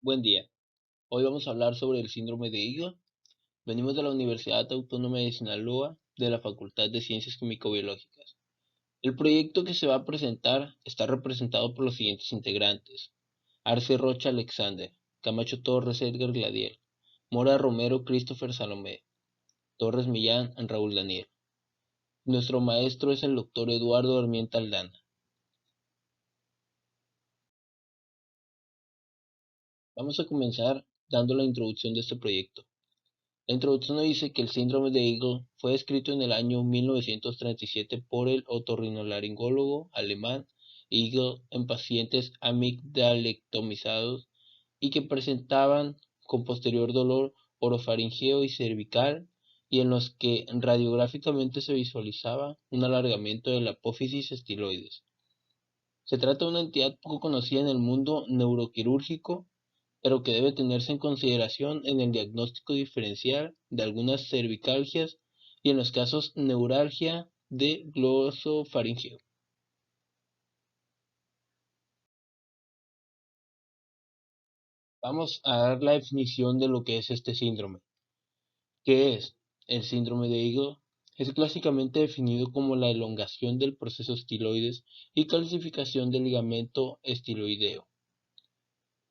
Buen día. Hoy vamos a hablar sobre el síndrome de Eagle. Venimos de la Universidad Autónoma de Sinaloa, de la Facultad de Ciencias Químico-Biológicas. El proyecto que se va a presentar está representado por los siguientes integrantes: Arce Rocha Alexander, Camacho Torres Edgar Gladiel, Mora Romero Christopher Salomé, Torres Millán Raúl Daniel. Nuestro maestro es el doctor Eduardo Armienta Aldana. Vamos a comenzar dando la introducción de este proyecto. La introducción nos dice que el síndrome de Eagle fue descrito en el año 1937 por el otorrinolaringólogo alemán Eagle en pacientes amigdalectomizados y que presentaban con posterior dolor orofaringeo y cervical, y en los que radiográficamente se visualizaba un alargamiento de la apófisis estiloides. Se trata de una entidad poco conocida en el mundo neuroquirúrgico, pero que debe tenerse en consideración en el diagnóstico diferencial de algunas cervicalgias y en los casos neuralgia de glosofaringeo. Vamos a dar la definición de lo que es este síndrome. ¿Qué es? El síndrome de Eagle es clásicamente definido como la elongación del proceso estiloides y calcificación del ligamento estiloideo.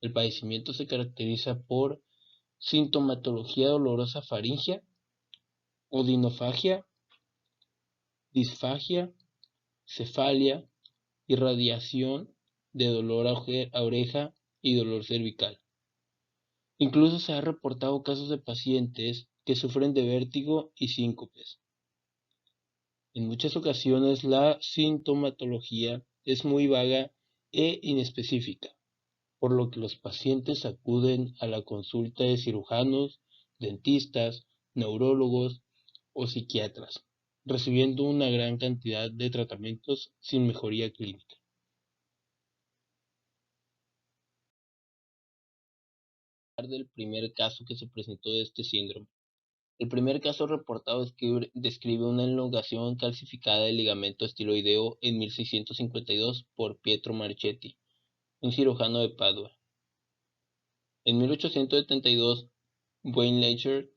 El padecimiento se caracteriza por sintomatología dolorosa faríngea, odinofagia, disfagia, cefalia, irradiación de dolor a oreja y dolor cervical. Incluso se han reportado casos de pacientes que sufren de vértigo y síncopes. En muchas ocasiones la sintomatología es muy vaga e inespecífica, por lo que los pacientes acuden a la consulta de cirujanos, dentistas, neurólogos o psiquiatras, recibiendo una gran cantidad de tratamientos sin mejoría clínica. Del primer caso que se presentó de este síndrome. El primer caso reportado describe una elongación calcificada del ligamento estiloideo en 1652 por Pietro Marchetti, un cirujano de Padua. En 1872, Weinleicher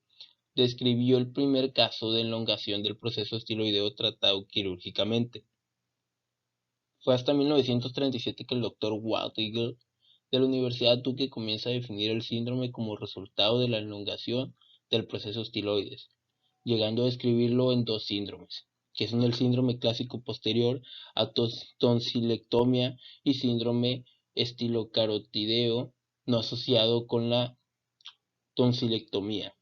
describió el primer caso de elongación del proceso estiloideo tratado quirúrgicamente. Fue hasta 1937 que el Dr. Walt Eagle de la Universidad Duke comienza a definir el síndrome como resultado de la elongación del proceso estiloides, llegando a describirlo en dos síndromes, que son el síndrome clásico posterior a tonsilectomía y síndrome estilocarotideo no asociado con la tonsilectomía,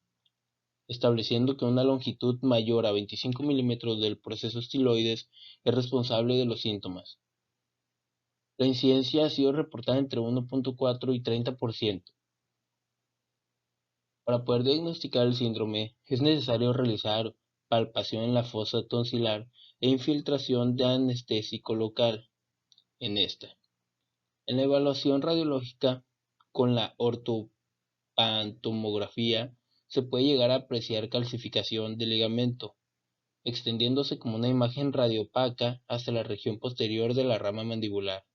estableciendo que una longitud mayor a 25 milímetros del proceso estiloides es responsable de los síntomas. La incidencia ha sido reportada entre 1.4 y 30%. Para poder diagnosticar el síndrome, es necesario realizar palpación en la fosa tonsilar e infiltración de anestésico local en esta. En la evaluación radiológica con la ortopantomografía se puede llegar a apreciar calcificación del ligamento, extendiéndose como una imagen radiopaca hasta la región posterior de la rama mandibular.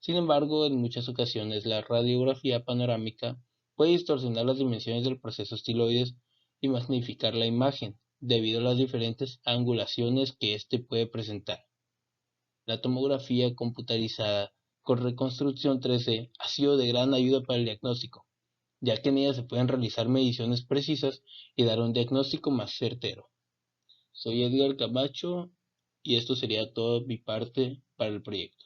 Sin embargo, en muchas ocasiones la radiografía panorámica puede distorsionar las dimensiones del proceso estiloides y magnificar la imagen, debido a las diferentes angulaciones que éste puede presentar. La tomografía computarizada con reconstrucción 3D ha sido de gran ayuda para el diagnóstico, ya que en ella se pueden realizar mediciones precisas y dar un diagnóstico más certero. Soy Edgar Camacho y esto sería todo mi parte para el proyecto.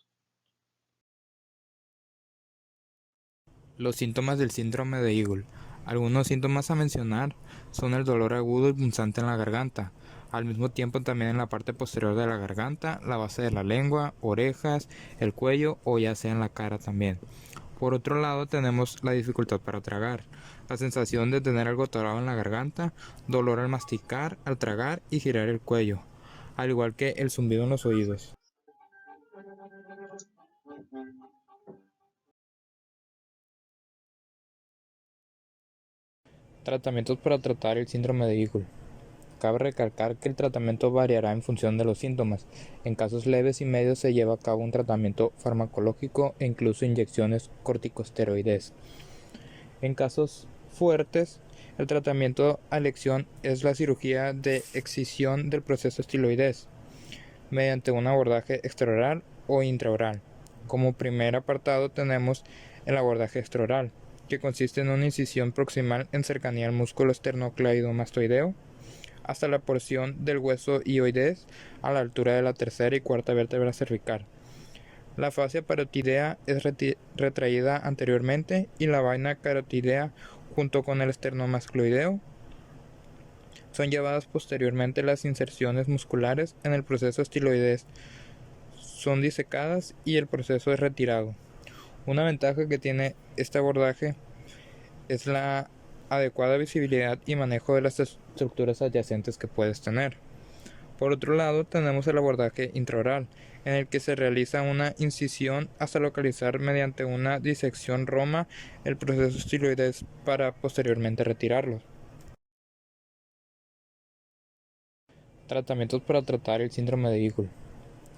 Los síntomas del síndrome de Eagle. Algunos síntomas a mencionar son el dolor agudo y punzante en la garganta, al mismo tiempo también en la parte posterior de la garganta, la base de la lengua, orejas, el cuello o ya sea en la cara también. Por otro lado tenemos la dificultad para tragar, la sensación de tener algo atorado en la garganta, dolor al masticar, al tragar y girar el cuello, al igual que el zumbido en los oídos. Tratamientos para tratar el síndrome de Eagle. Cabe recalcar que el tratamiento variará en función de los síntomas. En casos leves y medios se lleva a cabo un tratamiento farmacológico e incluso inyecciones corticosteroides. En casos fuertes, el tratamiento a elección es la cirugía de excisión del proceso estiloidés mediante un abordaje extraoral o intraoral. Como primer apartado tenemos el abordaje extraoral, que consiste en una incisión proximal en cercanía al músculo esternocleidomastoideo hasta la porción del hueso hioides a la altura de la tercera y cuarta vértebra cervical. La fascia parotidea es retraída anteriormente y la vaina carotidea junto con el esternomascloideo son llevadas posteriormente. Las inserciones musculares en el proceso estiloides son disecadas y el proceso es retirado. Una ventaja que tiene este abordaje es la adecuada visibilidad y manejo de las estructuras adyacentes que puedes tener. Por otro lado, tenemos el abordaje intraoral, en el que se realiza una incisión hasta localizar mediante una disección roma el proceso estiloides para posteriormente retirarlo. Tratamientos para tratar el síndrome de Eagle.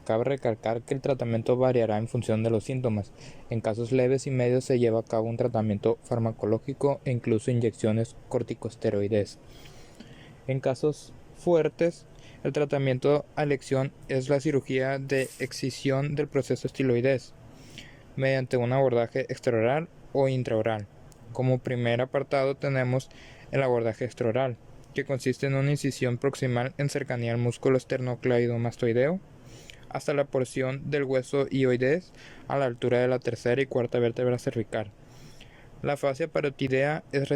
Cabe recalcar que el tratamiento variará en función de los síntomas. En casos leves y medios se lleva a cabo un tratamiento farmacológico e incluso inyecciones corticosteroides. En casos fuertes, el tratamiento a elección es la cirugía de excisión del proceso estiloidés mediante un abordaje extraoral o intraoral. Como primer apartado tenemos el abordaje extraoral, que consiste en una incisión proximal en cercanía al músculo esternocleidomastoideo hasta la porción del hueso hioides a la altura de la tercera y cuarta vértebra cervical. La fascia parotidea es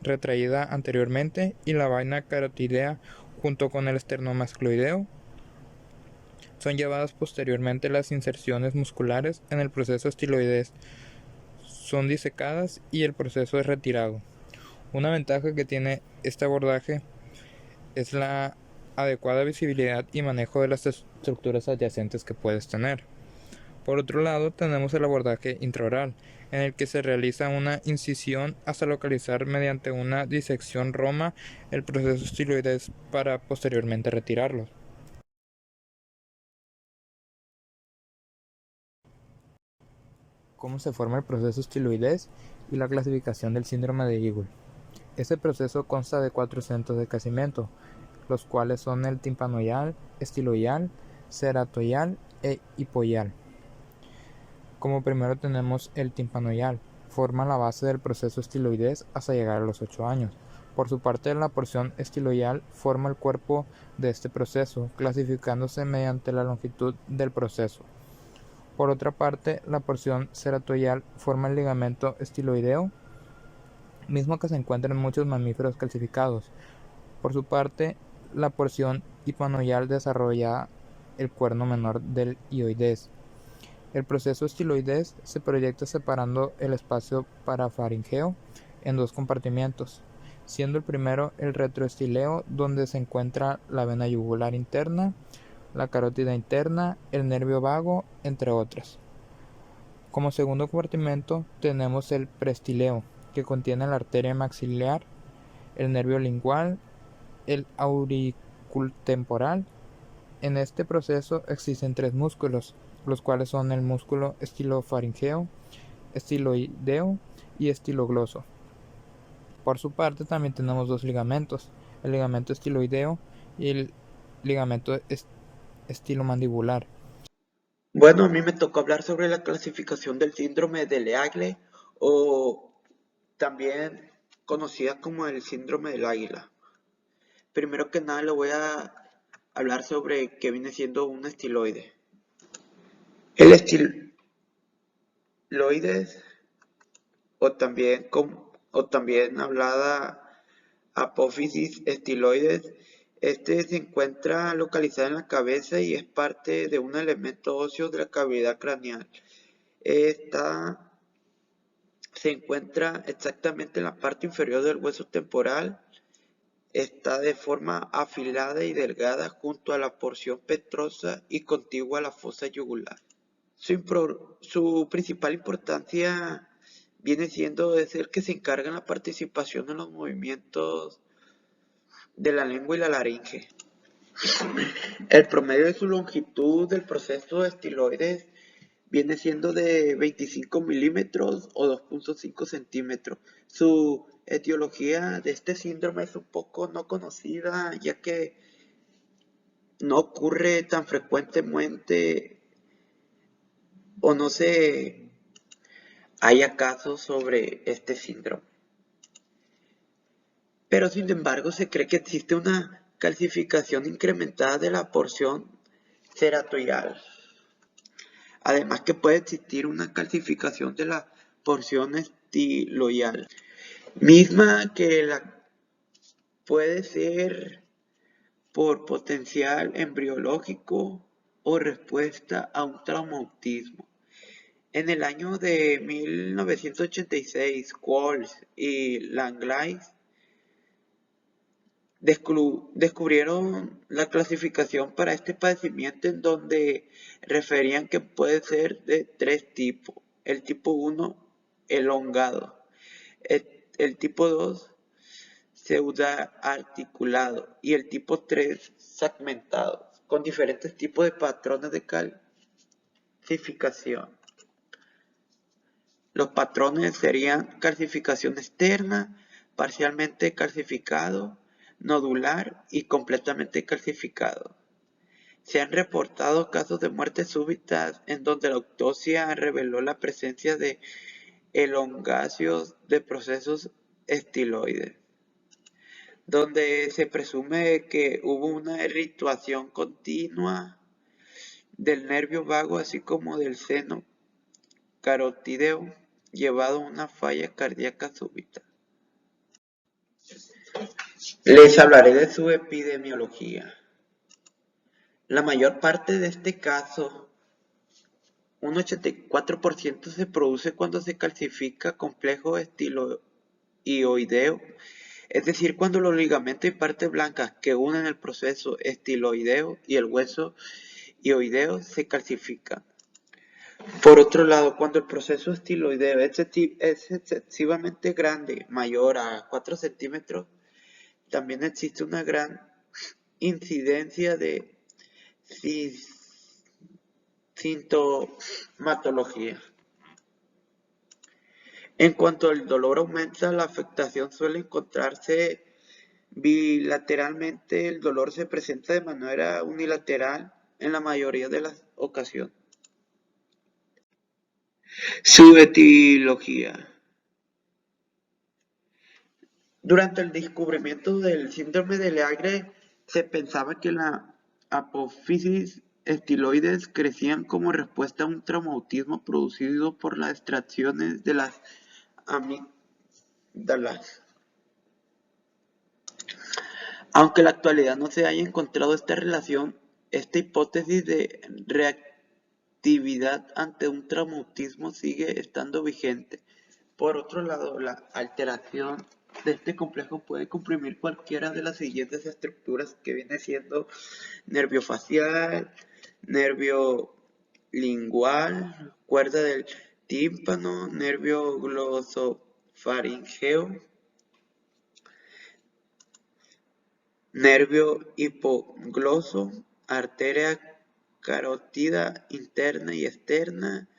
retraída anteriormente y la vaina carotidea junto con el esternomascloideo son llevadas posteriormente. Las inserciones musculares en el proceso estiloides son disecadas y el proceso es retirado. Una ventaja que tiene este abordaje es la adecuada visibilidad y manejo de las estructuras adyacentes que puedes tener. Por otro lado, tenemos el abordaje intraoral, en el que se realiza una incisión hasta localizar mediante una disección roma el proceso estiloides para posteriormente retirarlo. ¿Cómo se forma el proceso estiloides y la clasificación del síndrome de Eagle? Este proceso consta de 4 centros de crecimiento, los cuales son el timpanoidal, estiloidal, ceratoidal e hipoidal. Como primero tenemos el timpanoidal, forma la base del proceso estiloides hasta llegar a los 8 años. Por su parte, la porción estiloidal forma el cuerpo de este proceso, clasificándose mediante la longitud del proceso. Por otra parte, la porción ceratoidal forma el ligamento estiloideo, mismo que se encuentra en muchos mamíferos calcificados. Por su parte, la porción hipanoidal desarrolla el cuerno menor del hioides. El proceso estiloides se proyecta separando el espacio parafaringeo en dos compartimientos, siendo el primero el retroestileo, donde se encuentra la vena yugular interna, la carótida interna, el nervio vago, entre otras. Como segundo compartimento tenemos el preestileo, que contiene la arteria maxilar, el nervio lingual, el auriculotemporal. En este proceso existen tres músculos, los cuales son el músculo estilofaringeo, estiloideo y estilogloso. Por su parte también tenemos dos ligamentos, el ligamento estiloideo y el ligamento estilomandibular. Bueno, a mí me tocó hablar sobre la clasificación del síndrome de Leagle o también conocida como el síndrome del águila. Primero que nada le voy a hablar sobre qué viene siendo un estiloide. El estiloide o también hablada apófisis estiloides, se encuentra localizada en la cabeza y es parte de un elemento óseo de la cavidad craneal. Esta se encuentra exactamente en la parte inferior del hueso temporal. Está de forma afilada y delgada junto a la porción petrosa y contigua a la fosa yugular. Su principal importancia viene siendo es el que se encarga en la participación en los movimientos de la lengua y la laringe. El promedio de su longitud del proceso de estiloides viene siendo de 25 milímetros o 2.5 centímetros. Su etiología de este síndrome es un poco no conocida, ya que no ocurre tan frecuentemente o no se haya casos sobre este síndrome. Pero sin embargo se cree que existe una calcificación incrementada de la porción ceratoidal. Además que puede existir una calcificación de la porción estiloidal, misma que puede ser por potencial embriológico o respuesta a un traumatismo. En el año de 1986, Walsh y Langlais descubrieron la clasificación para este padecimiento, en donde referían que puede ser de tres tipos. El tipo 1, elongado. El tipo 2, pseudoarticulado. Y el tipo 3, segmentado, con diferentes tipos de patrones de calcificación. Los patrones serían calcificación externa, parcialmente calcificado, nodular y completamente calcificado. Se han reportado casos de muertes súbitas en donde la autopsia reveló la presencia de elongaciones de procesos estiloides, donde se presume que hubo una irritación continua del nervio vago, así como del seno carotídeo, llevado a una falla cardíaca súbita. Les hablaré de su epidemiología. La mayor parte de este caso, un 84%, se produce cuando se calcifica complejo estiloideo, es decir, cuando los ligamentos y partes blancas que unen el proceso estiloideo y el hueso hioideo se calcifican. Por otro lado, cuando el proceso estiloideo es excesivamente grande, mayor a 4 centímetros, también existe una gran incidencia de sintomatología. En cuanto el dolor aumenta, la afectación suele encontrarse bilateralmente. El dolor se presenta de manera unilateral en la mayoría de las ocasiones. Su etiología. Durante el descubrimiento del síndrome de Leigre, se pensaba que la apófisis estiloides crecían como respuesta a un traumatismo producido por las extracciones de las amígdalas. Aunque en la actualidad no se haya encontrado esta relación, esta hipótesis de reactividad ante un traumatismo sigue estando vigente. Por otro lado, la alteración de este complejo puede comprimir cualquiera de las siguientes estructuras, que viene siendo nervio facial, nervio lingual, cuerda del tímpano, nervio glosofaringeo, nervio hipogloso, arteria carótida interna y externa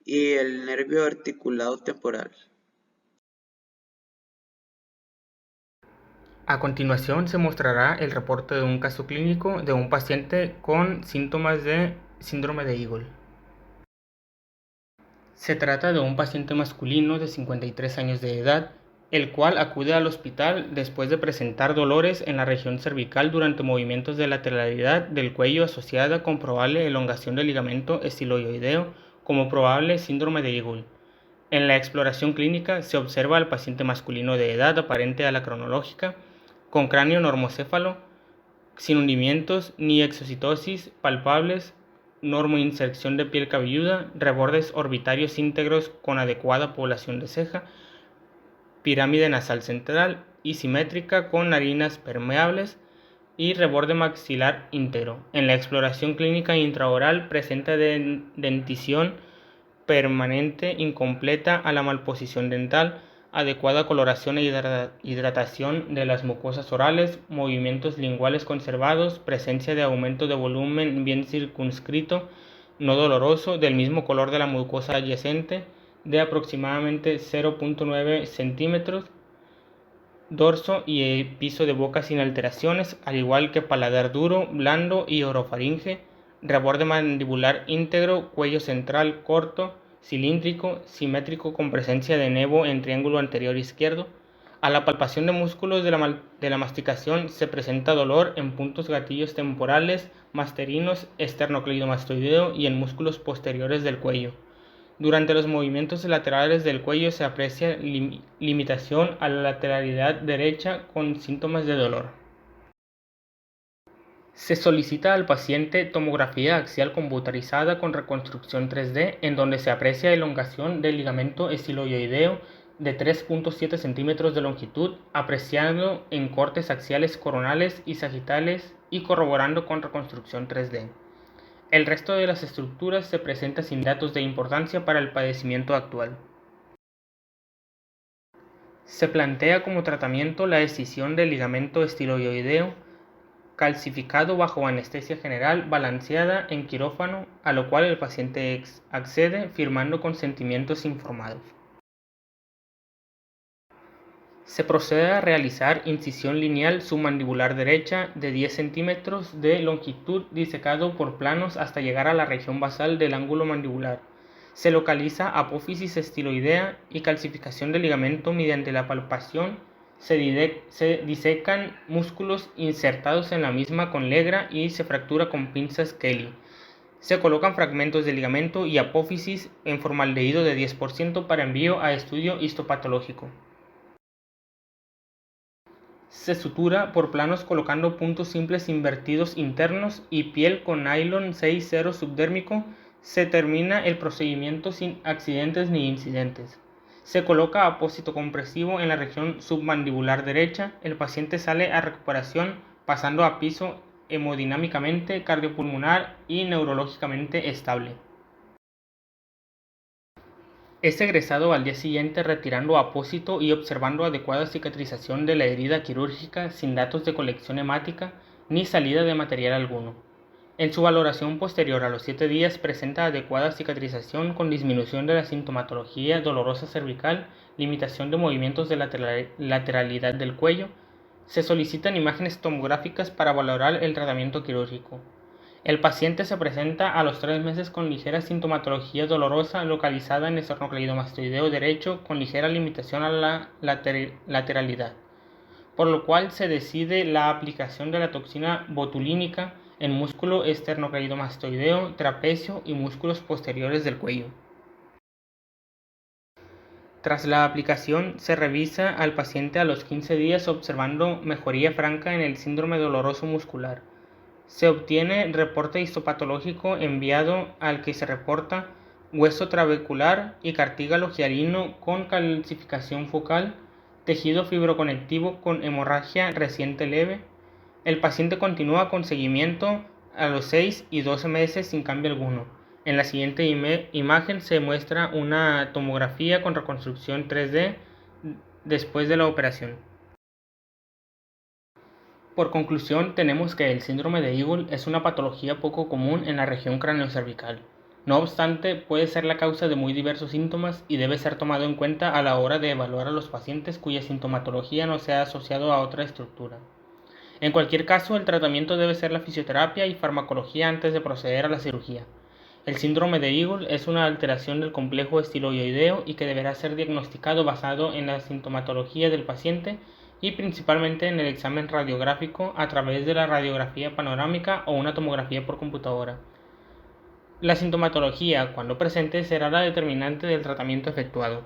y el nervio articulado temporal. A continuación se mostrará el reporte de un caso clínico de un paciente con síntomas de síndrome de Eagle. Se trata de un paciente masculino de 53 años de edad, el cual acude al hospital después de presentar dolores en la región cervical durante movimientos de lateralidad del cuello asociada con probable elongación del ligamento estiloideo como probable síndrome de Eagle. En la exploración clínica se observa al paciente masculino de edad aparente a la cronológica, con cráneo normocéfalo, sin hundimientos ni exocitosis palpables, normoinserción de piel cabelluda, rebordes orbitarios íntegros con adecuada población de ceja, pirámide nasal central y simétrica con narinas permeables y reborde maxilar íntegro. En la exploración clínica intraoral presenta dentición permanente incompleta a la malposición dental, adecuada coloración e hidratación de las mucosas orales, movimientos linguales conservados, presencia de aumento de volumen bien circunscrito no doloroso, del mismo color de la mucosa adyacente, de aproximadamente 0.9 centímetros, dorso y piso de boca sin alteraciones, al igual que paladar duro, blando y orofaringe, reborde mandibular íntegro, cuello central corto, cilíndrico, simétrico con presencia de nevo en triángulo anterior izquierdo. A la palpación de músculos de la masticación se presenta dolor en puntos gatillos temporales, masterinos, esternocleidomastoideo y en músculos posteriores del cuello. Durante los movimientos laterales del cuello se aprecia limitación a la lateralidad derecha con síntomas de dolor. Se solicita al paciente tomografía axial computarizada con reconstrucción 3D, en donde se aprecia elongación del ligamento estiloideo de 3.7 centímetros de longitud, apreciando en cortes axiales coronales y sagitales y corroborando con reconstrucción 3D. El resto de las estructuras se presenta sin datos de importancia para el padecimiento actual. Se plantea como tratamiento la escisión del ligamento estiloideo calcificado bajo anestesia general balanceada en quirófano, a lo cual el paciente accede firmando consentimientos informados. Se procede a realizar incisión lineal submandibular derecha de 10 centímetros de longitud disecado por planos hasta llegar a la región basal del ángulo mandibular. Se localiza apófisis estiloidea y calcificación del ligamento mediante la palpación. Se disecan músculos insertados en la misma con legra y se fractura con pinzas Kelly. Se colocan fragmentos de ligamento y apófisis en formaldehído de 10% para envío a estudio histopatológico. Se sutura por planos colocando puntos simples invertidos internos y piel con nylon 6-0 subdérmico. Se termina el procedimiento sin accidentes ni incidentes. Se coloca apósito compresivo en la región submandibular derecha. El paciente sale a recuperación pasando a piso hemodinámicamente, cardiopulmonar y neurológicamente estable. Es egresado al día siguiente retirando apósito y observando adecuada cicatrización de la herida quirúrgica sin datos de colección hemática ni salida de material alguno. En su valoración posterior a los 7 días presenta adecuada cicatrización con disminución de la sintomatología dolorosa cervical, limitación de movimientos de lateralidad del cuello. Se solicitan imágenes tomográficas para valorar el tratamiento quirúrgico. El paciente se presenta a los 3 meses con ligera sintomatología dolorosa localizada en el esternocleidomastoideo derecho con ligera limitación a la lateralidad, por lo cual se decide la aplicación de la toxina botulínica en músculo esternocleidomastoideo, trapecio y músculos posteriores del cuello. Tras la aplicación, se revisa al paciente a los 15 días observando mejoría franca en el síndrome doloroso muscular. Se obtiene reporte histopatológico enviado al que se reporta hueso trabecular y cartílago hialino con calcificación focal, tejido fibroconectivo con hemorragia reciente leve. El paciente continúa con seguimiento a los 6 y 12 meses sin cambio alguno. En la siguiente imagen se muestra una tomografía con reconstrucción 3D después de la operación. Por conclusión, tenemos que el síndrome de Eagle es una patología poco común en la región craneocervical. No obstante, puede ser la causa de muy diversos síntomas y debe ser tomado en cuenta a la hora de evaluar a los pacientes cuya sintomatología no sea asociado a otra estructura. En cualquier caso, el tratamiento debe ser la fisioterapia y farmacología antes de proceder a la cirugía. El síndrome de Eagle es una alteración del complejo estiloideo y que deberá ser diagnosticado basado en la sintomatología del paciente y principalmente en el examen radiográfico a través de la radiografía panorámica o una tomografía por computadora. La sintomatología, cuando presente, será la determinante del tratamiento efectuado.